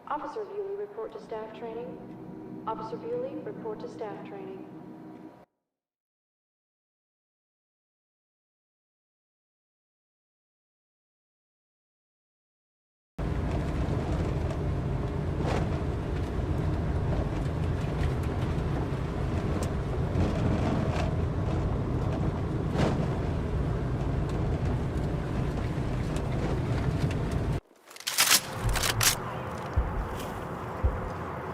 Officer Bewley, report to staff training. Officer Bewley, report to staff training.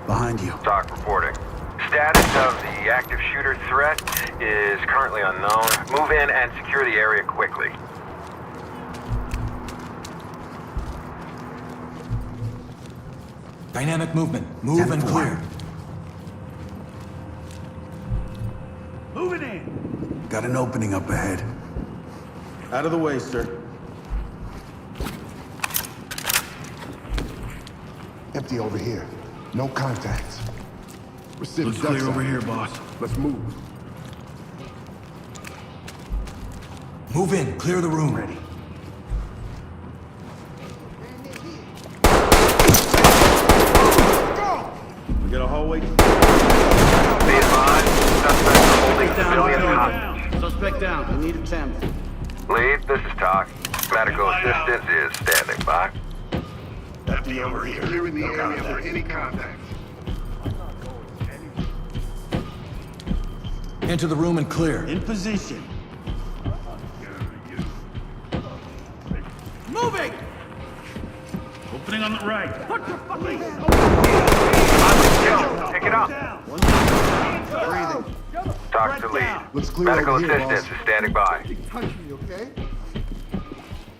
Behind you. TOC reporting. Status of the active shooter threat is currently unknown. Move in and secure the area quickly. Dynamic movement. Move and clear. Moving in. Got an opening up ahead. Out of the way, sir. Empty over here. No contacts. We're sitting Looks clear ducks over out. here, boss. Let's move. Move in. Clear the room. Ready. We got a hallway. Be advised, suspects are holding civilian hostage. Suspect down. We need a temp. Lead, this is TOC. Medical assistance is standing by. Empty over here. Clearing the area for any contacts. Enter the room and clear. In position. Moving! Opening on the right. Put your fucking hands Pick it up. Breathing. TOC to lead. Looks clear Medical over here, assistance boss. is standing by. Touch me, okay?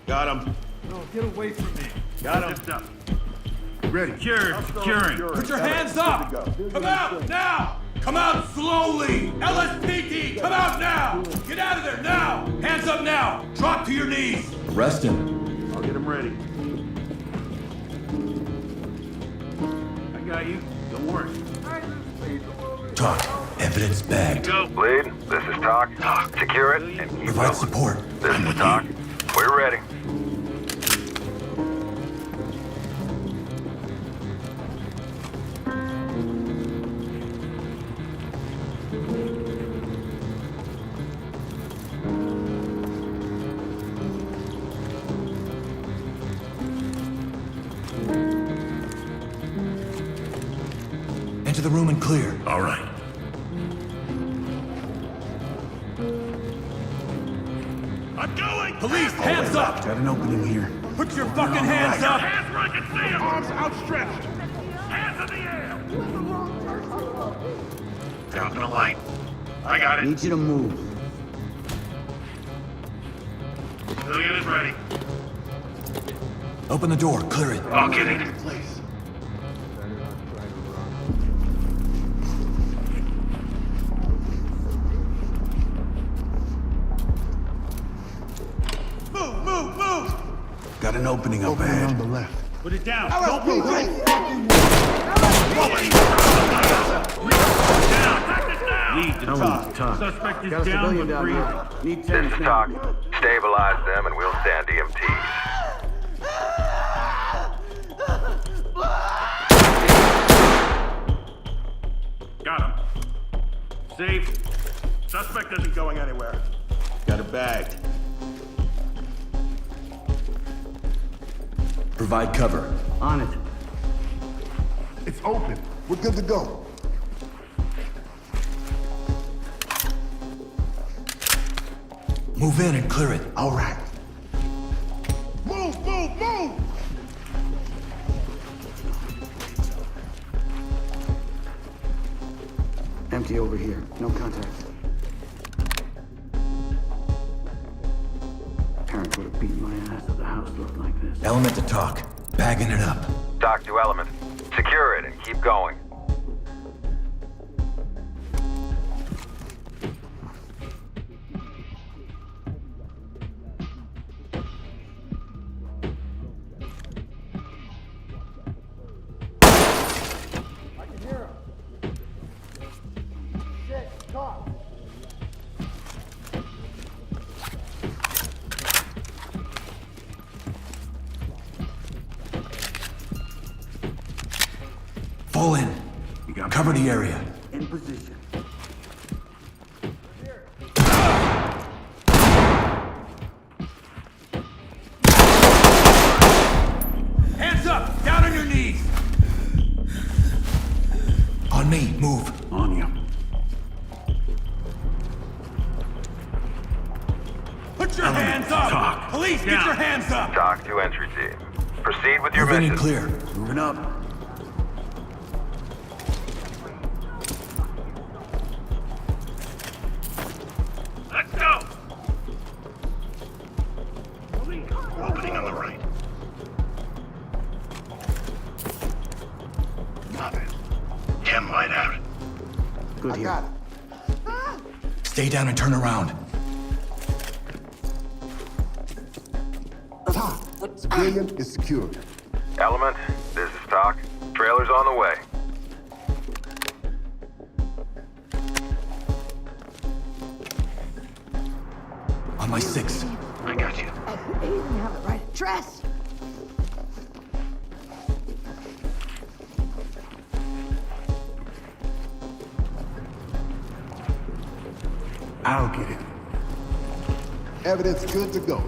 Got him. No, get away from me. Got him. Ready. Securing. Put your hands up! Come out now! Come out slowly! LSPD, come out now! Get out of there now! Hands up now! Drop to your knees! Arrest him. I'll get him ready. I got you. Don't worry. TOC. Evidence bagged. Lead, this is TOC. Secure it and keep Provide going. support. This is TOC. We're ready. Enter the room and clear. All right. I'm going! Police, hands up! Got an opening here. Put your fucking hands up! Hands where I can see them! Arms outstretched! Hands in the air! Down to the light. I got it. Need you to move. Civilian is ready. Open the door, clear it. I'll get it. Place. Move! Got an opening up Opening ahead. on the left. Put it down. Don't move. LSPD! Lead to TOC. Suspect is Got a down civilian but down breathing. here. Need This temps is now. TOC. Stabilize them and we'll send EMTs. Got him. Safe. Suspect isn't going anywhere. Got it bagged. Provide cover. On it. It's open. We're good to go. Move in and clear it. All right. Move! Empty over here. No contact. Parents would have beaten my ass if the house looked like this. Element to TOC. Bagging it up. TOC to element. Secure it and keep going. Fall in. Cover the area. In position. Hands up! Down on your knees! On me. Move. On you. Put your hands up! talk. Police, get Down. your hands up! Talk to entry team. Proceed with your Move in mission. and clear. Moving up. Let's go! Opening on the right. Copy. Chem light out. Good here. Got it. Stay down and turn around. Top. Civilian is secured. Element, this is Talk. Trailer's on the way. On my 6. I got you. They didn't have the right address. I'll get it. Evidence good to go.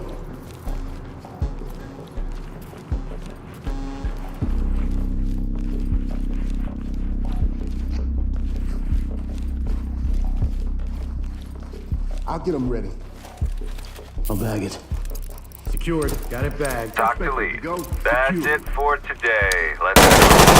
I'll get them ready. I'll bag it. Secured. Got it bagged. Talk to lead. Go. That's Secure. it for today. Let's go.